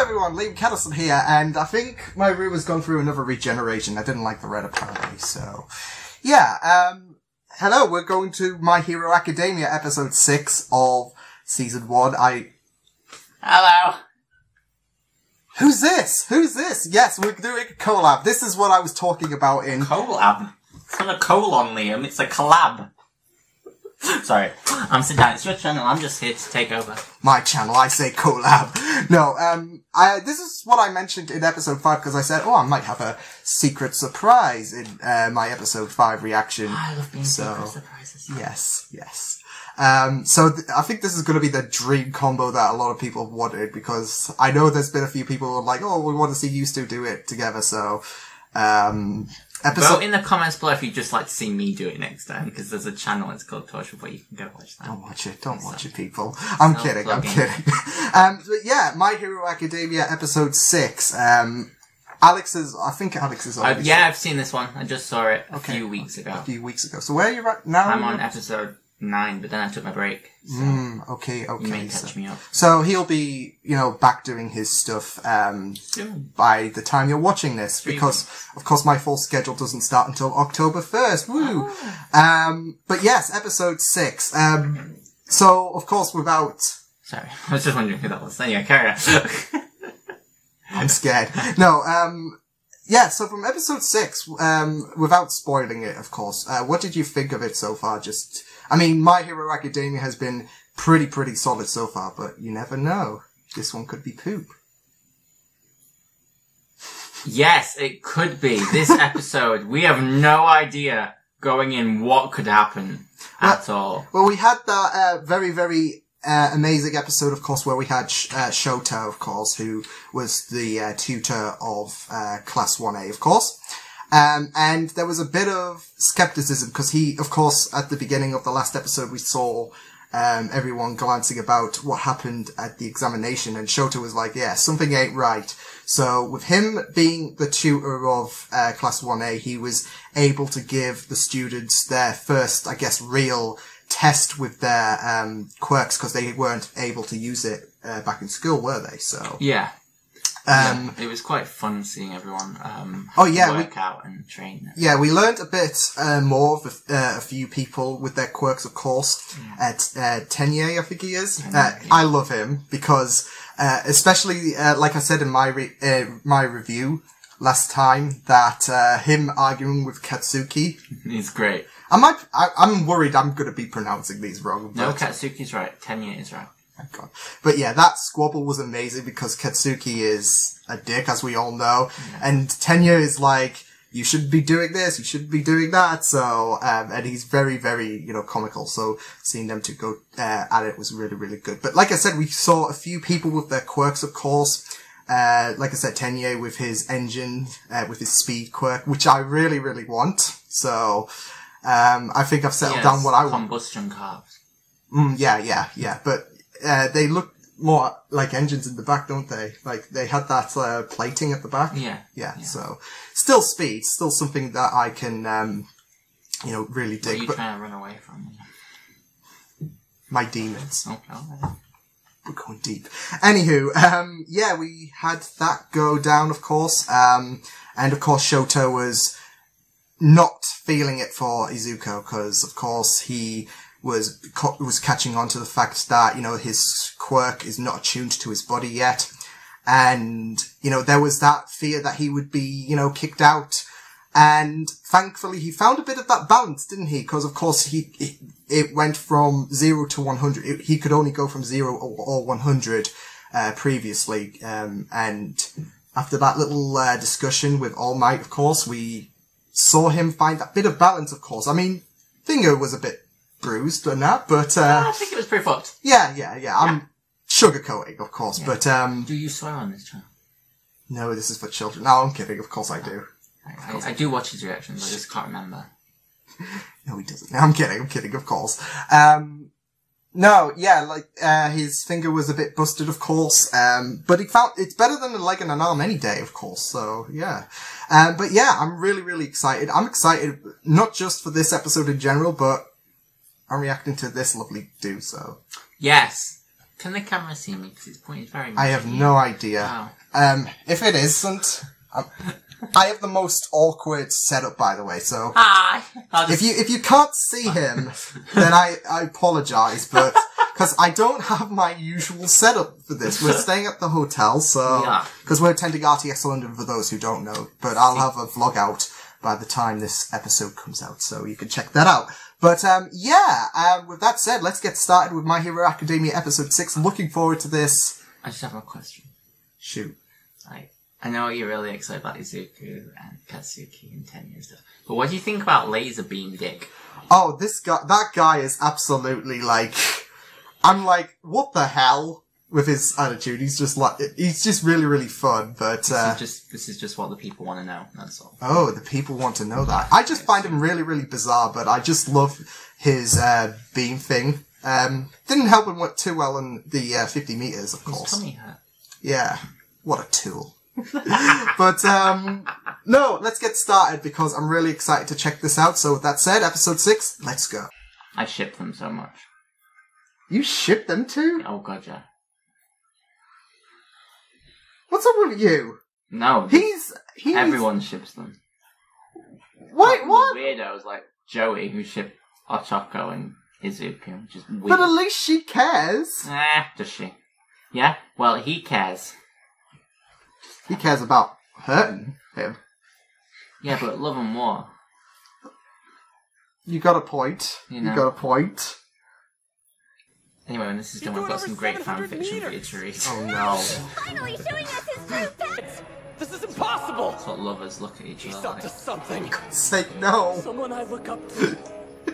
everyone, Liam Catterson here, and I think my room has gone through another regeneration. I didn't like the red apparently, so... Yeah, hello, we're going to My Hero Academia episode 6 of season 1. Hello. Who's this? Who's this? Yes, we're doing a collab. This is what I was talking about in... Collab? It's not a colon, Liam, it's a collab. Sorry, I'm sitting down. It's your channel, I'm just here to take over. My channel, I say collab. No, this is what I mentioned in episode 5, because I said, I might have a secret surprise in, my episode 5 reaction. I love being secret surprises. Yes. I think this is going to be the dream combo that a lot of people wanted, because I know there's been a few people who are like, we want to see you two do it together, so, Well, in the comments below if you'd just like to see me do it next time, because there's a channel, it's called Torchwood Boy, you can go watch that. Don't watch it, people. I'm kidding. But yeah, My Hero Academia episode 6, I think Alex is on yeah, I've seen this one. I just saw it a few weeks ago. So where are you at now? I'm on episode 9, but then I took my break. So okay. You may catch me up. So he'll be, back doing his stuff, soon. By the time you're watching this, because, of course, my full schedule doesn't start until October 1st. Woo! Oh. But yes, episode 6. So, of course, without... Sorry, I was just wondering who that was. Anyway, carry on. I'm scared. No, yeah, so from episode 6, without spoiling it, of course, what did you think of it so far? My Hero Academia has been pretty solid so far, but you never know. This one could be poop. Yes, it could be. This episode, we have no idea going in what could happen at all. Well, we had that very amazing episode, of course, where we had Shota, of course, who was the tutor of Class 1A, of course. And there was a bit of skepticism because he, of course, at the beginning of the last episode, we saw everyone glancing about what happened at the examination, and Shota was like, yeah, something ain't right. So with him being the tutor of Class 1A, he was able to give the students their first, I guess, real test with their quirks, because they weren't able to use it back in school, were they? So yeah. It was quite fun seeing everyone work out and train. Yeah, we learned a bit more of a few people with their quirks, of course. Tenye, I think he is. I love him because, especially like I said in my review last time, that him arguing with Katsuki. He's great. I'm worried I'm going to be pronouncing these wrong. No, Katsuki's right. Tenye is right. Thank God. But yeah, that squabble was amazing because Katsuki is a dick, as we all know. Yeah. And Tenye is like, you shouldn't be doing this, you shouldn't be doing that. So, and he's very, comical. So seeing them two go at it was really good. But like I said, we saw a few people with their quirks, of course. Like I said, Tenye with his engine, with his speed quirk, which I really want. So, I think I've settled down what I want. Combustion cars. Yeah. But, they look more like engines in the back, don't they? Like, they had that, plating at the back. Yeah. So, still speed, still something that I can, really dig. What are you trying to run away from? My demons. Okay. We're going deep. Anywho, we had that go down, of course. And of course, Shota was not feeling it for Izuku, because, of course, he was catching on to the fact that, his quirk is not attuned to his body yet. And, there was that fear that he would be, kicked out. And thankfully he found a bit of that balance, didn't he? Because of course it went from 0 to 100. He could only go from 0 or 100, previously. And after that little, discussion with All Might, of course, we saw him find that bit of balance, of course. Finger was a bit bruised and that, but I think it was pretty fucked. Yeah. I'm sugarcoating, of course, but do you swear on this channel? No, this is for children. No, I'm kidding. Of course I do. I do watch his reactions. I just can't remember. No, he doesn't. No, I'm kidding. Of course. His finger was a bit busted, of course. But he found it's better than a leg and an arm any day, of course. So yeah. But yeah, I'm really excited. I'm excited not just for this episode in general, but I'm reacting to this lovely do, so. Yes. Can the camera see me? Because it's pointed very much. I have no idea. Wow. If it isn't, I have the most awkward setup, by the way. So Hi. if you can't see him, then I apologise, but because I don't have my usual setup for this, we're staying at the hotel, so because we're attending RTS London for those who don't know. But I'll have a vlog out by the time this episode comes out, so you can check that out. But, with that said, let's get started with My Hero Academia Episode 6. Looking forward to this. I just have a question. Shoot. I know you're really excited about Izuku and Katsuki and Tenya and stuff, but what do you think about Laser Beam Dick? Oh, that guy is absolutely I'm like, what the hell? With his attitude, he's just really, really fun, but, This is just what the people want to know, that's all. Oh, the people want to know that. I just find him really, really bizarre, but I just love his, beam thing. Didn't help him too well in the, 50 meters, of course. His tummy hurt. Yeah. What a tool. But, no, let's get started because I'm really excited to check this out. So with that said, episode 6, let's go. I ship them so much. You ship them too? Oh god, yeah. What's up with you? No. He's... Everyone ships them. Wait, what? The weirdos like Joey who ship Ochako and Izuku, which is weird. But at least she cares. Does she? Yeah? Well, he cares. He cares about hurting him. Yeah, but love and war. You got a point. You know. You got a point. Anyway, when this is done, we've got some great fan fiction for you to read. Oh no. Finally showing us his true pets! This is impossible! That's what lovers look at each He's other up like. to something. Say no. Someone I look up to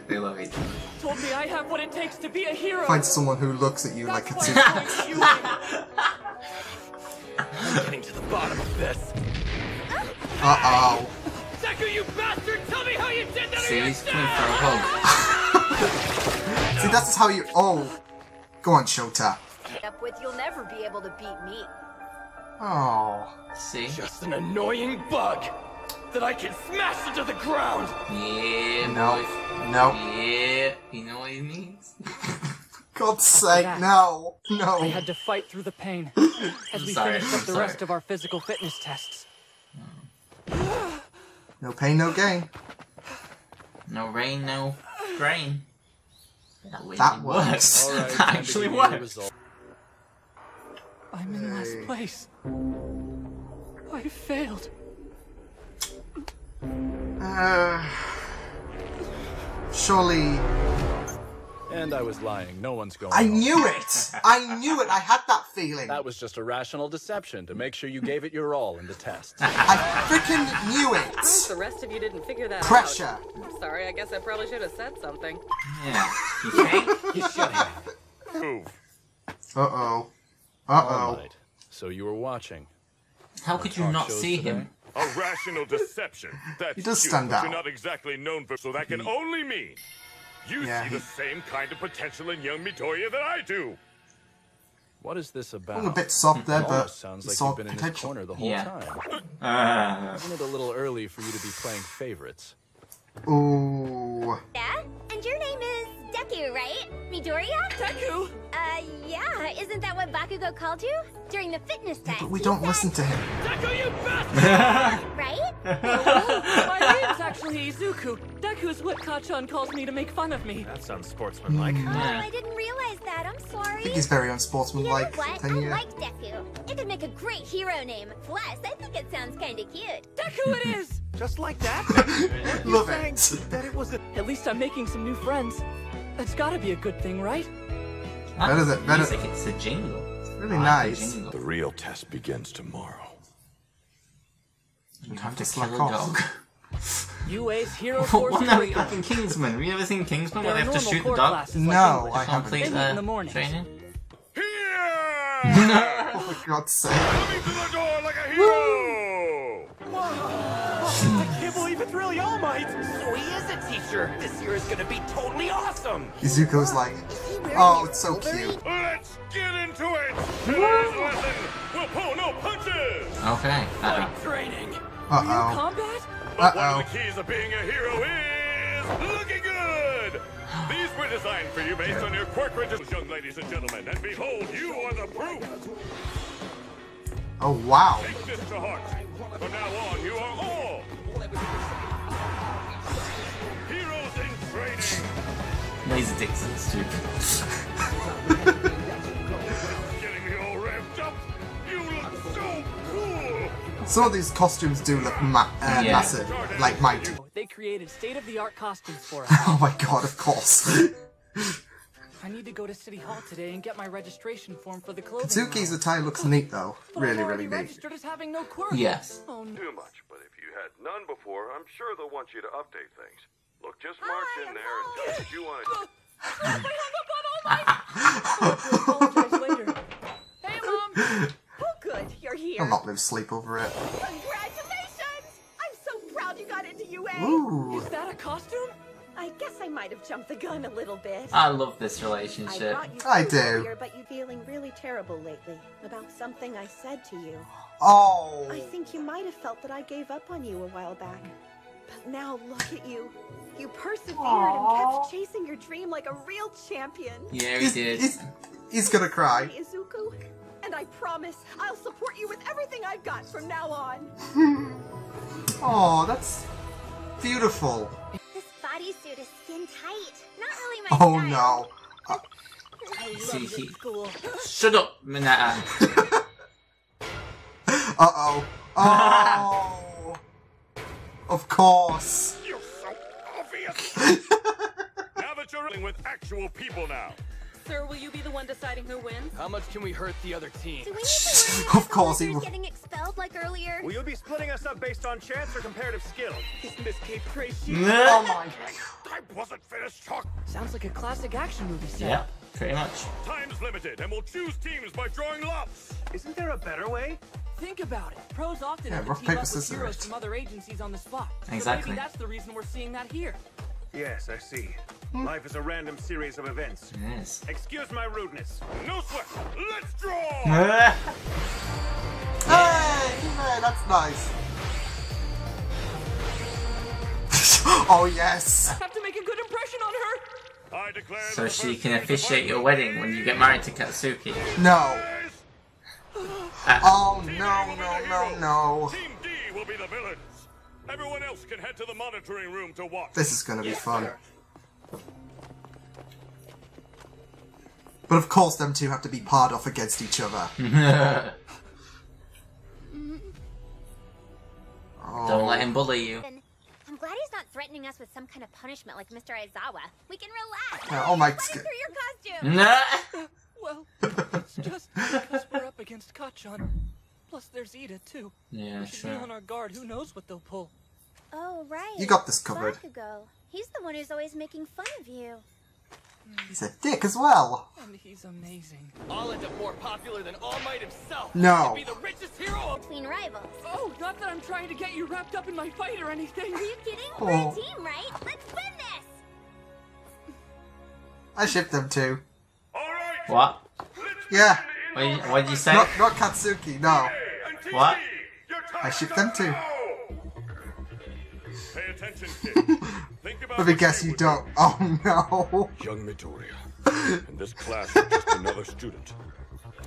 They love each other. told me I have what it takes to be a hero. Find someone who looks at you like That's a why I'm going to you. I'm getting to the bottom of this. Uh-oh. Deku, you bastard! Tell me how you did that! See, he's coming for a hug. See, that's how you... Oh. Go on, Shota. Up with, you'll never be able to beat me. Oh. See? Just an annoying bug that I can smash into the ground. Yeah, No. boys. No. Yeah, you know what he means? God's sake, no. I No. had to fight through the pain as we Sorry, finished up I'm the sorry. rest of our physical fitness tests. No pain, no gain. No rain, no grain. That works. That actually works. I'm in last place. I failed. Surely... And I was lying. No one's going I home. knew it! I knew it! I had that feeling! That was just a rational deception to make sure you gave it your all in the test. I freaking knew The it! rest of you didn't figure that Pressure! out. Sorry, I guess I probably should have said something. Yeah. You think? You should have. Move. Uh-oh. All Uh-oh. right. So you were watching. How could you Talk not shows see today? him? A rational deception. That's He does cute, stand but out. you're not exactly known for, so that can only mean you Yeah, see he- the same kind of potential in young Midoriya that I do. What is this about? I'm a bit soft there, It but almost sounds it's like all you've been in his potential. corner the whole Yeah. time. Isn't it a little early for you to be playing favorites? Ooh. Yeah? And your name is Deku, right? Midoriya? Deku! Yeah. Isn't that what Bakugo called you? During the fitness test. But we he don't said- listen to him. Deku, you bastard! Right? My name's actually Izuku. Deku's what Kachan calls me to make fun of me. That sounds sportsmanlike. Oh, I didn't realize that. I'm sorry. I think he's very You know unsportsmanlike. what? I Tenya. like Deku. It could make a great hero name. Plus, I think it sounds kind of cute. Deku it is! Just like that? Love it. That it was a... At least I'm making some new friends. That's gotta be a good thing, right? Better than- better- Music, it's a jingle. It's really nice. jingle. The real test begins tomorrow. You have to Slack kill a off. dog. UA's Hero What Force now? 3. Like in Kingsman. Have you ever seen Kingsman where they There have are to normal shoot the core dog? classes like No, English. I haven't. Complete They meet in the the mornings. training? Here! For God's sake. Coming to the door like a hero! I can't believe it's really All Might! So he is a teacher. This year is gonna be totally awesome. Izuko's like, Is he wearing oh, a it's so silvery- cute. Let's get into it! Today's lesson will pull no punches! Okay. Fight training! Real Uh-oh. combat? But one Uh-oh. of the keys of being a hero is looking good! good. These were designed for you based on your quirk registers, young ladies and gentlemen. And behold, you are the proof. Oh, wow. Take this to heart. From now on, you are all heroes in training. Laser Dixon, stupid. Getting me all revved up. You look so cool. Some of these costumes do look massive, like mighty. They created state-of-the-art costumes for us. Oh my god, of course. I need to go to City Hall today and get my registration form for the clothing. Katsuki's attire looks neat though. Really, really neat. Registered as having no quirk. Yes. Oh, no. Too much, but if you had none before, I'm sure they'll want you to update things. Look, just march in there and tell what you want to do. Apologize later. Hey, Mom! Oh, good, you're here. I'll not live sleep over it. Congratulations! I'm so proud you got into UA. Ooh. Is that a costume? I guess I might have jumped the gun a little bit. I love this relationship. I do. Here, but you're feeling really terrible lately about something I said to you. Oh. I think you might have felt that I gave up on you a while back. But now look at you. You persevered and kept chasing your dream like a real champion. Yeah, he did. He's gonna cry. Izuku, and I promise I'll support you with everything I've got from now on. Oh, that's beautiful. This bodysuit is skin tight. Not really my Oh style. no. See, shut up, Mineta. Uh-oh. Oh. Of course. You're so obvious. Now that you're dealing with actual people now. Sir, will you be the one deciding who wins? How much can we hurt the other team? Do we need to worry Of course he about will. getting expelled like earlier? Will you be splitting us up based on chance or comparative skill? Isn't this Cape crazy? Oh my. I wasn't finished talking. Sounds like a classic action movie set. Yeah, pretty much. Time's limited, and we'll choose teams by drawing lots. Isn't there a better way? Think about it. Pros often Yeah, have rock, to team paper, up with scissors. heroes from other agencies on the spot. Exactly. So maybe that's the reason we're seeing that here. Yes, I see. Life is a random series of events. Yes. Excuse my rudeness. No sweat. Let's draw. Hey, yeah, that's nice. Oh yes. Have to make a good impression on her. I declare So the she first can series of officiate your fights wedding when you get married to Katsuki. No. Ah, Oh Team A no, will be no, the no, heroes. no. Team D will be the villains. Everyone else can head to the monitoring room to watch. This is gonna be fun. But of course them two have to be paired off against each other. Don't let him bully you. I'm glad he's not threatening us with some kind of punishment like Mr. Aizawa. We can relax. Oh my Sweating god. through your costume. Nah. Well, it's just because we're up against Kachan. Plus, there's Ida, too. Yeah, We should be sure. on our guard. Who knows what they'll pull? Oh, right. You got this covered. Bakugo. He's the one who's always making fun of you. He's a dick as well. And he's amazing. I'll end up more popular than All Might himself. No. Be the richest hero. Between rivals. Oh, not that I'm trying to get you wrapped up in my fight or anything. Are you kidding? We're Oh. a team, right? Let's win this! I shipped them too. All right. What? Yeah. What did you say? Not Katsuki, no. And Team What? D, your time I shipped them too. Pay attention, kid. Think about Let me what guess you you would don't. Oh no. Young Midoriya, in this class you're just another student.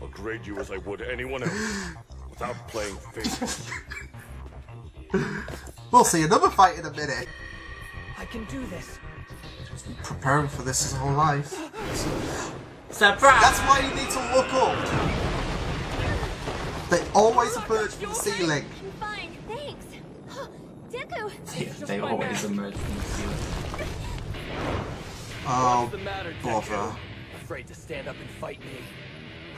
I'll grade you as I would anyone else, without playing favorites. We'll see another fight in a minute. I can do this. Preparing for this his whole life. Surprise! That's why you need to look up. They always emerge from the ceiling. I'm fine, thanks. Deku! They always emerge from the field. Oh, What's the matter, bother. Deku? Afraid to stand up and fight me?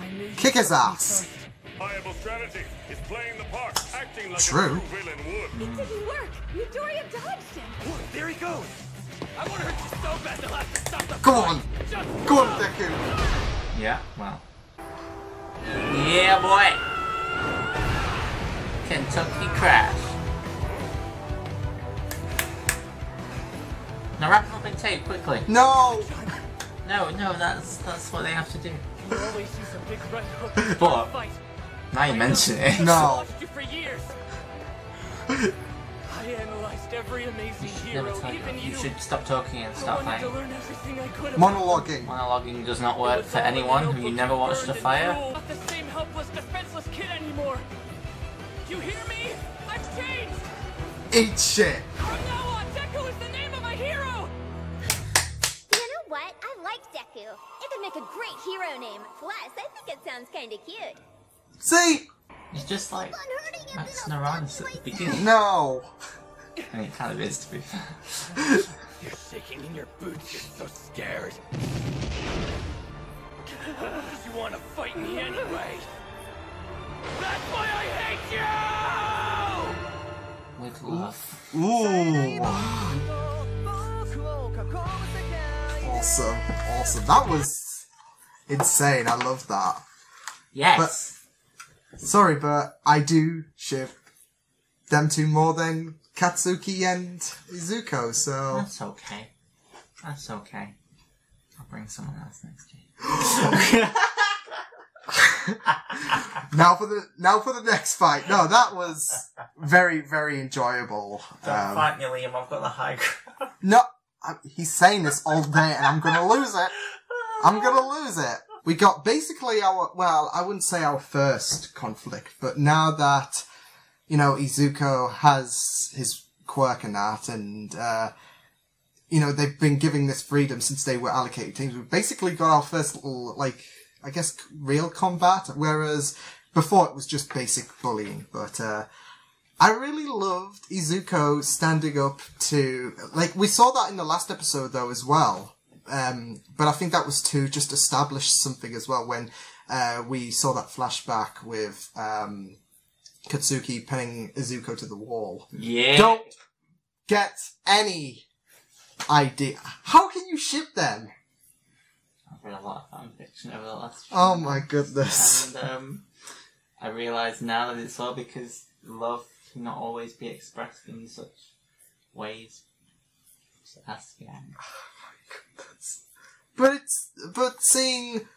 I knew you Kick his would be ass. first. Viable strategy is playing the part, acting like True. a true villain would. It didn't work. Midoriya dodged him. Look, there he goes. I want to hurt you so bad they'll have to stop the Go on. Just Go on, Deku. Yeah, well. Yeah, boy! Kentucky Crash. Now wrap him up in tape, quickly. No. No, that's what they have to do. You always use a big right hook to But- start a fight. Now you mention it. No. Watched you for years. I I analyzed every amazing Never hero, tell even you. you. You should stop talking and start I wanted to fighting. learn everything I could about Monologuing. Monologuing does not work for anyone who you never watched a fire. I'm not the same helpless, defenseless kid anymore. You hear me? I've changed. Eat shit. From now on, Deku is the name of a hero. You know what? I like Deku. It could make a great hero name. Plus, I think it sounds kinda cute. See? It's just like Max Naranus at the beginning. No. I mean, it kind of is, to be fair. You're shaking in your boots. You're so scared. You want to fight me anyway. That's why I hate you! With love. Ooh. Awesome. Awesome. That was insane. I love that. Yes. Sorry, but I do ship them two more than Katsuki and Izuko, so... That's okay. That's okay. I'll bring someone else next year. Now for the next fight. No, that was very, very enjoyable. Don't fight me, Liam. I've got the high ground. No, he's saying this all day and I'm gonna lose it. I'm gonna lose it. We got basically well, I wouldn't say our first conflict, but now that, you know, Izuko has his quirk and that, and, you know, they've been giving this freedom since they were allocated teams, we've basically got our first little, like, I guess, real combat, whereas before it was just basic bullying, but, I really loved Izuko standing up to, like, we saw that in the last episode though as well. But I think that was to just establish something as well when we saw that flashback with Katsuki pinning Izuko to the wall. Yeah. Don't get any idea. How can you ship them? I've read a lot of fanfiction over the last few Oh months. my goodness. And I realise now that it's all because love cannot always be expressed in such ways. So it has to be angry. But seeing,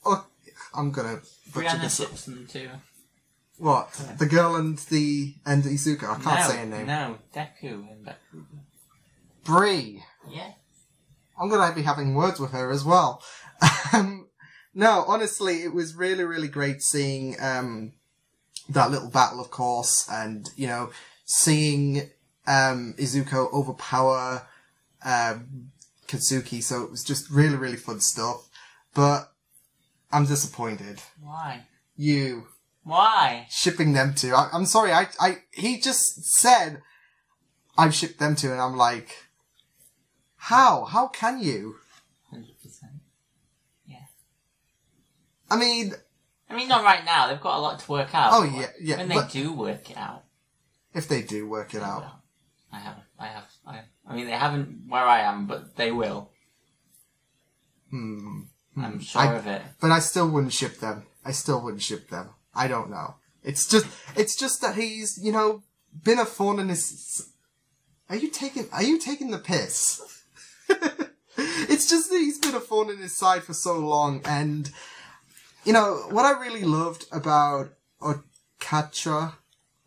oh, I'm gonna butcher Brianna this up. ships them too. What? The girl and Izuko? I can't say her name. No, Deku and Dekugo. Bree. Yeah. I'm gonna be having words with her as well. No, honestly, it was really, really great seeing that little battle, of course, and, you know, seeing Izuko overpower Katsuki, so it was just really, really fun stuff. But I'm disappointed. Why? You. Why? Shipping them two. I'm sorry, he just said I've shipped them two, and I'm like, how? How can you? 100%. Yeah. I mean, not right now. They've got a lot to work out. Oh, yeah, yeah, When they but- do work it out. if they do work it out. I mean, they haven't where I am, but they will. I'm sure of it. But I still wouldn't ship them. I don't know. It's just that he's, you know, been a thorn in his... Are you taking the piss? It's just that he's been a thorn in his side for so long, and, you know, what I really loved about Ochaka.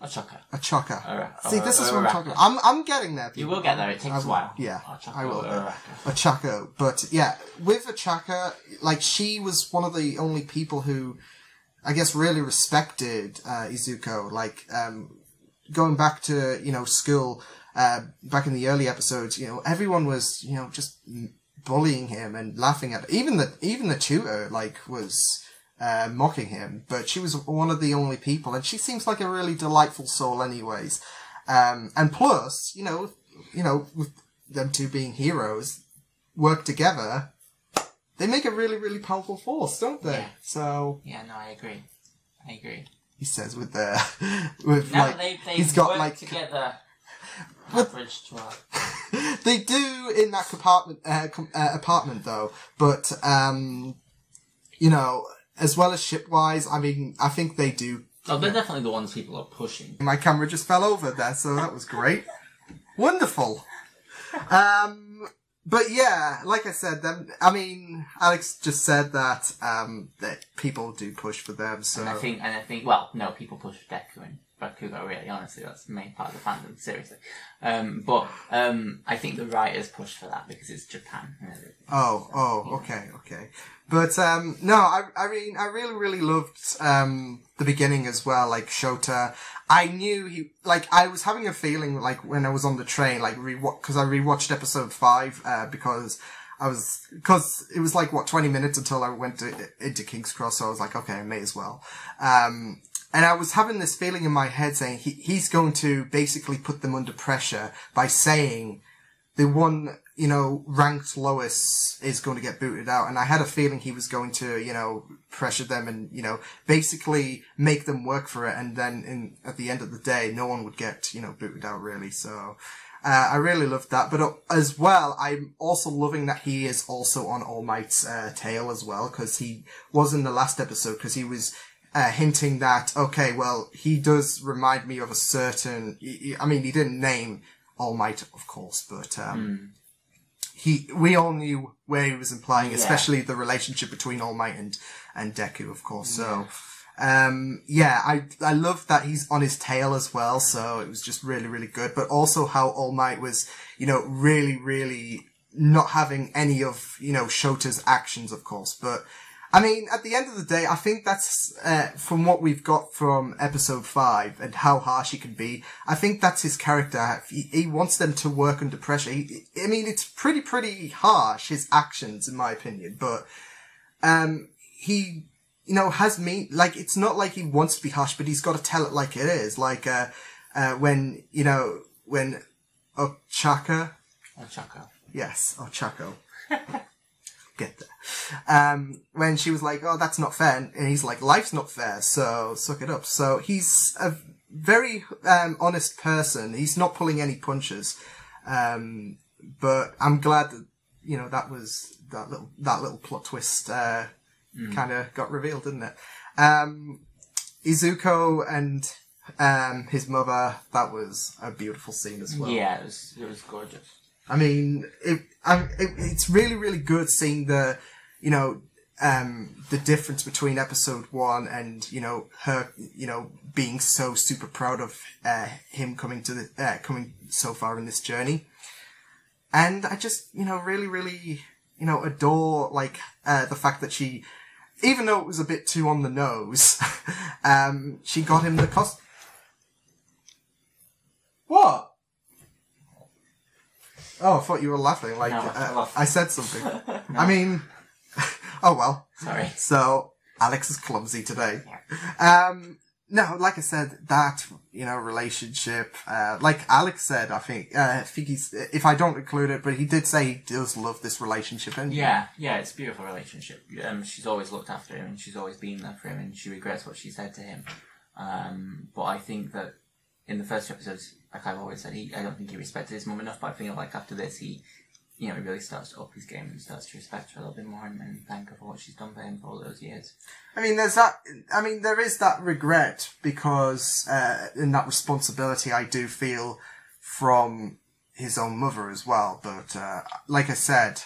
See, this is what I'm talking about. I'm getting there. You will get there. It takes a while. Yeah, Ochaka, I will. Uraraka. Ochako. But yeah, with Ochaka, like, she was one of the only people who, I guess, really respected Izuko. Like, going back to, you know, school, back in the early episodes, you know, everyone was, you know, just bullying him and laughing at it. Even the tutor, like, was mocking him, but she was one of the only people, and she seems like a really delightful soul anyways. And plus, you know, with them two being heroes, work together, they make a really, really powerful force, don't they? Yeah. So... Yeah, no, I agree. He says with He's got work like... together. Average 12. They do in that apartment though, but, you know, as well as ship-wise, I mean, I think they do. Oh, they're definitely the ones people are pushing. My camera just fell over there, so that was great. Wonderful. But yeah, like I said, Alex just said that people do push for them, so... And I think, well, no, people push for Deku and Dekugo, really, honestly. That's the main part of the fandom, seriously. But I think the writers pushed for that because it's Japan. Okay. But, no, I mean, I really loved, the beginning as well, like, Shota. I knew I was having a feeling, like, when I was on the train, like, because I rewatched episode 5, because it was like, 20 minutes until I went into King's Cross, so I was like, okay, I may as well. And I was having this feeling in my head saying he's going to basically put them under pressure by saying the one, ranked lowest is going to get booted out. And I had a feeling he was going to, pressure them and, basically make them work for it. And then at the end of the day, no one would get, booted out really. So, I really loved that. But as well, I'm also loving that he is also on All Might's, tail as well. Cause he was in the last episode because he was, hinting that, okay, well, he does remind me of a certain, he didn't name All Might, of course, but, we all knew where he was implying, especially the relationship between All Might and Deku, of course, so, I love that he's on his tail as well, so it was just really, really good, but also how All Might was, really, really not having any of, Shota's actions, of course, but, at the end of the day, I think that's, from what we've got from episode 5 and how harsh he can be, I think that's his character. He wants them to work under pressure. It's pretty harsh, his actions, in my opinion, but, he, it's not like he wants to be harsh, but he's got to tell it like it is. Like, when Ochako. Yes, Ochako. Get there. When she was like, oh, that's not fair. And he's like, life's not fair, so suck it up. So he's a very, honest person. He's not pulling any punches. But I'm glad that, that was, that little plot twist, kind of got revealed, didn't it? Izuko and, his mother, that was a beautiful scene as well. Yeah, it was gorgeous. It's really, really good seeing the, the difference between episode 1 and, her, being so super proud of, him coming so far in this journey. And I just, really, really, adore, like, the fact that she, even though it was a bit too on the nose, she got him the costume. What? Oh, I thought you were laughing. Like, no, I said something. No. Oh well. Sorry. So, Alex is clumsy today. No, like I said, that, relationship, like Alex said, I think he's, if I don't include it, but he did say he does love this relationship. And yeah, it's a beautiful relationship. She's always looked after him and she's always been there for him and she regrets what she said to him. But I think that in the first 2 episodes, like I've always said, I don't think he respected his mum enough, but I think like after this, he really starts to up his game and starts to respect her a little bit more and thank her for what she's done for him for all those years. There is that regret because, in that responsibility I do feel from his own mother as well, but, like I said,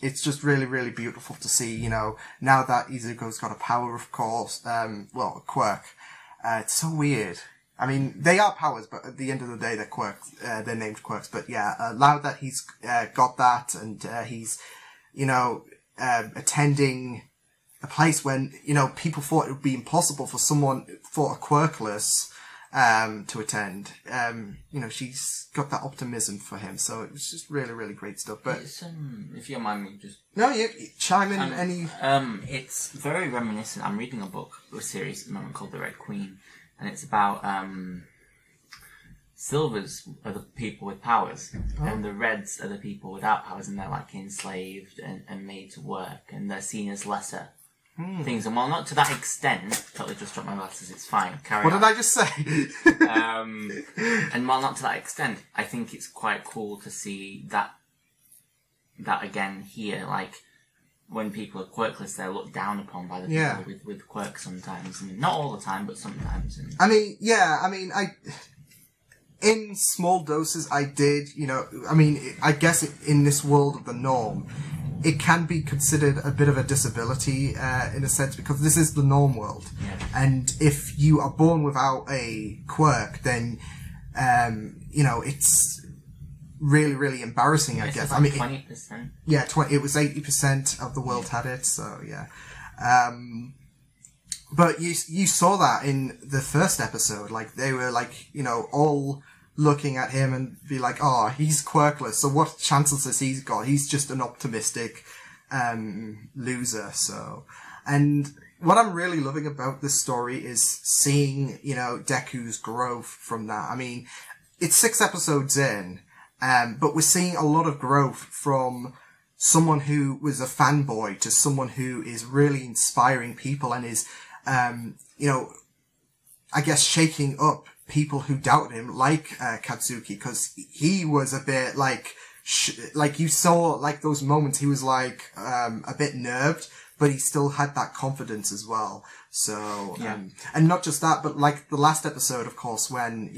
it's just really, really beautiful to see, now that Izuko's got a power, of course, a quirk, it's so weird. They are powers, but at the end of the day, they're quirks. They're named quirks. But yeah, now that he's got that, and he's, attending a place when people thought it would be impossible for a quirkless to attend. She's got that optimism for him. So it was just really, really great stuff. But it's, if you don't mind me, just you chime in any. It's very reminiscent. I'm reading a book, a series at the moment called The Red Queen. And it's about, silvers are the people with powers, and the reds are the people without powers, and they're like enslaved and made to work, and they're seen as lesser things. And while not to that extent, totally just dropped my glasses, it's fine, carry on. What did I just say? And while not to that extent, I think it's quite cool to see that again here, like, when people are quirkless, they're looked down upon by the people with quirks sometimes. And not all the time, but sometimes. And in small doses, I did, I guess in this world of the norm, it can be considered a bit of a disability in a sense, because this is the norm world. And if you are born without a quirk, then it's really, really embarrassing, I guess. Like 20%. It was 80% of the world had it, so yeah. But you saw that in the first episode. Like, they were like, all looking at him and be like, oh, he's quirkless, so what chances has he got? He's just an optimistic loser. So, and what I'm really loving about this story is seeing, Deku's growth from that. I mean, it's 6 episodes in, but we're seeing a lot of growth from someone who was a fanboy to someone who is really inspiring people and is, I guess shaking up people who doubted him, like Katsuki, because he was a bit like you saw, like, those moments he was like a bit nerved, but he still had that confidence as well. So, and not just that, but like the last episode, of course, when,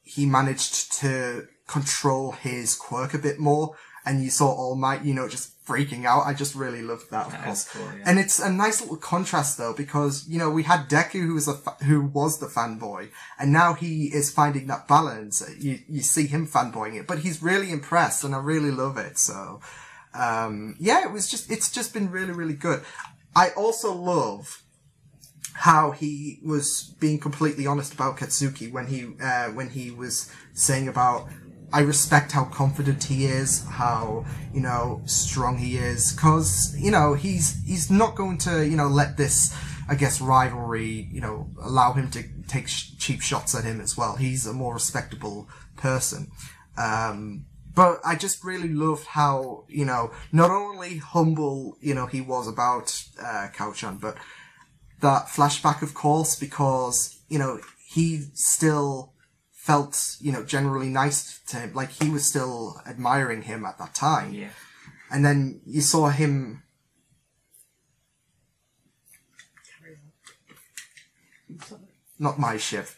he managed to control his quirk a bit more, and you saw All Might, just freaking out. I just really loved that, of course. Cool, yeah. And it's a nice little contrast, though, because, we had Deku, who was the fanboy, and now he is finding that balance. You see him fanboying it, but he's really impressed, and I really love it. So, it's just been really, really good. I also love how he was being completely honest about Katsuki when he was saying about, I respect how confident he is, how, strong he is, cause, he's not going to, let this, I guess, rivalry, allow him to take cheap shots at him as well. He's a more respectable person. But I just really loved how, not only humble, he was about, Kao-chan, but that flashback, of course, because, he still felt, generally nice to him. Like, he was still admiring him at that time. Yeah. And then you saw him... Not my ship.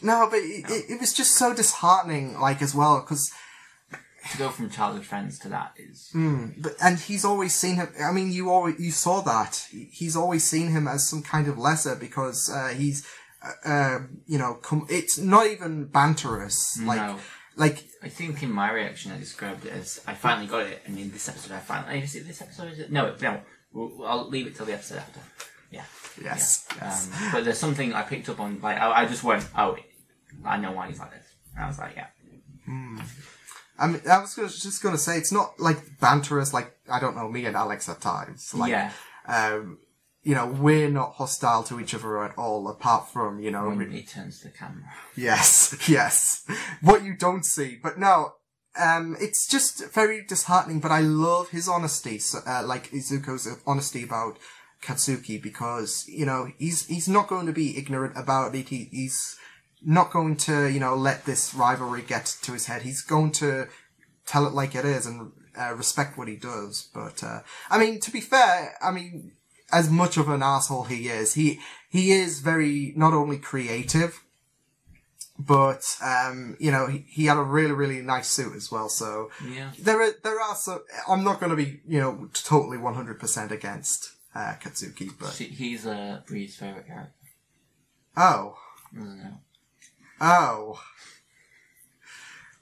No, but it was just so disheartening, like, as well, because... To go from childhood friends to that is... And he's always seen him... I mean, you saw that. He's always seen him as some kind of lesser, because he's... it's not even banterous. No. I think in my reaction I described it as, I finally got it, and in this episode is it this episode? Is it? No, I'll leave it till the episode after. Yeah. Yes. Yes. But there's something I picked up on, like, I just went, oh, I know why he's like this. And I was like, yeah. I mean, I was just going to say, it's not, like, banterous, like, I don't know, me and Alex at times. Like, we're not hostile to each other at all, apart from, when he turns the camera. Yes. What you don't see. But no, it's just very disheartening, but I love his honesty, like Izuko's honesty about Katsuki, because, he's not going to be ignorant about it. He's not going to, let this rivalry get to his head. He's going to tell it like it is and respect what he does. But, I mean, to be fair, as much of an asshole he is very, not only creative, but, he had a really, really nice suit as well. So, there are so, I'm not going to be, totally 100% against, Katsuki, but. He's, Bree's favourite character. Oh. No. Oh.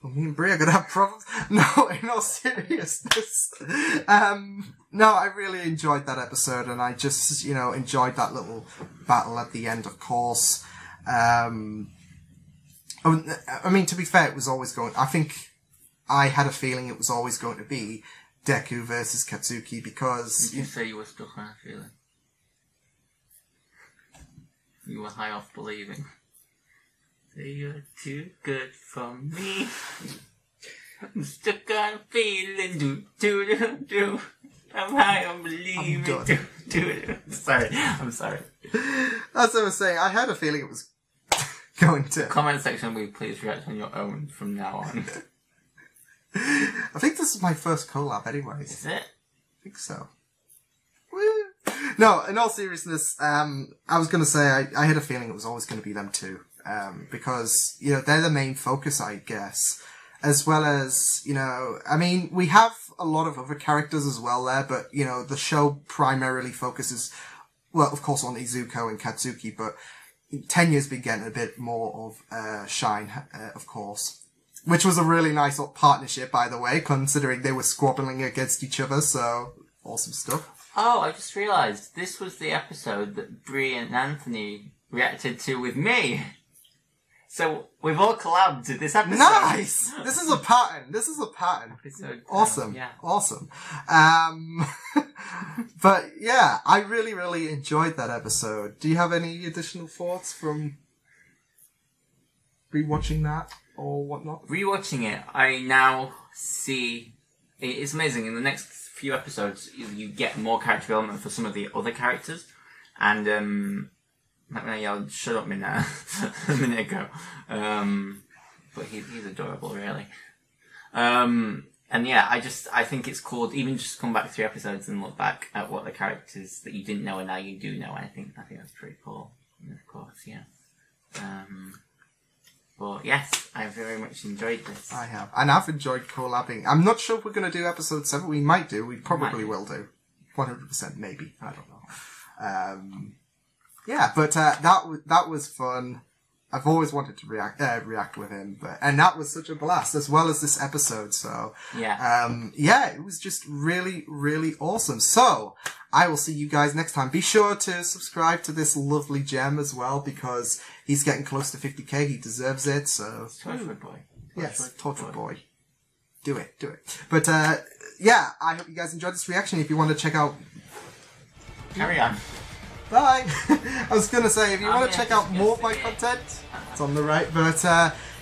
Well, me and Bree are gonna have problems. No, in all seriousness. No, I really enjoyed that episode, and I just, enjoyed that little battle at the end, of course. I mean, to be fair, it was always going... I think I had a feeling it was always going to be Deku versus Katsuki, because... Did you say you were stuck on a feeling? You were high off believing. You're too good for me. I'm stuck on a feeling. Do. I'm high on believing. Sorry. I'm sorry. That's what I was saying. I had a feeling it was going to. Comment section, will you please react on your own from now on? I think this is my first collab anyways. Is it? I think so. Woo. No, in all seriousness, I was going to say I had a feeling it was always going to be them two. Because, they're the main focus, I guess. as well as, you know, I mean, we have a lot of other characters as well there, but, you know, the show primarily focuses, well, of course, on Izuku and Katsuki, but Tenya's been getting a bit more of shine, of course. Which was a really nice partnership, by the way, considering they were squabbling against each other, so awesome stuff. Oh, I just realised, this was the episode that Bree and Anthony reacted to with me. So, we've all collabed to this episode. Nice! This is a pattern. This is a pattern. Episode, awesome. Yeah. Awesome. But, yeah, I really, really enjoyed that episode. Do you have any additional thoughts from rewatching that or whatnot? Rewatching it, I now see... It's amazing. In the next few episodes, you get more character development for some of the other characters. And, like when I yelled, shut up, Minna, a minute ago. But he's adorable, really. And yeah, I think it's cool, even just come back 3 episodes and look back at what the characters that you didn't know and now you do know. I think that's pretty cool. And of course, yeah. But yes, I very much enjoyed this. I have. And I've enjoyed collabing. I'm not sure if we're going to do episode 7. We might do. We probably will do. 100% maybe. I don't know. Yeah, but that was fun. I've always wanted to react with him, and that was such a blast, as well as this episode. So yeah, it was just really, really awesome. So I will see you guys next time. Be sure to subscribe to this lovely gem as well, because he's getting close to 50k. He deserves it. So Torchwood Boy. Yes, Torchwood Boy. Do it. But yeah, I hope you guys enjoyed this reaction. If you want to check out, carry on. Bye! I was going to say, if you want to check out more of my content, it's on the right. But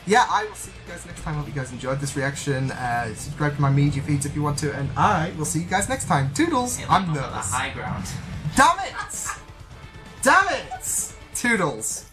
yeah, I will see you guys next time. Hope you guys enjoyed this reaction. Subscribe to my media feeds if you want to. And I will see you guys next time. Toodles! I'm nervous. High ground. Damn it! Damn it! Toodles!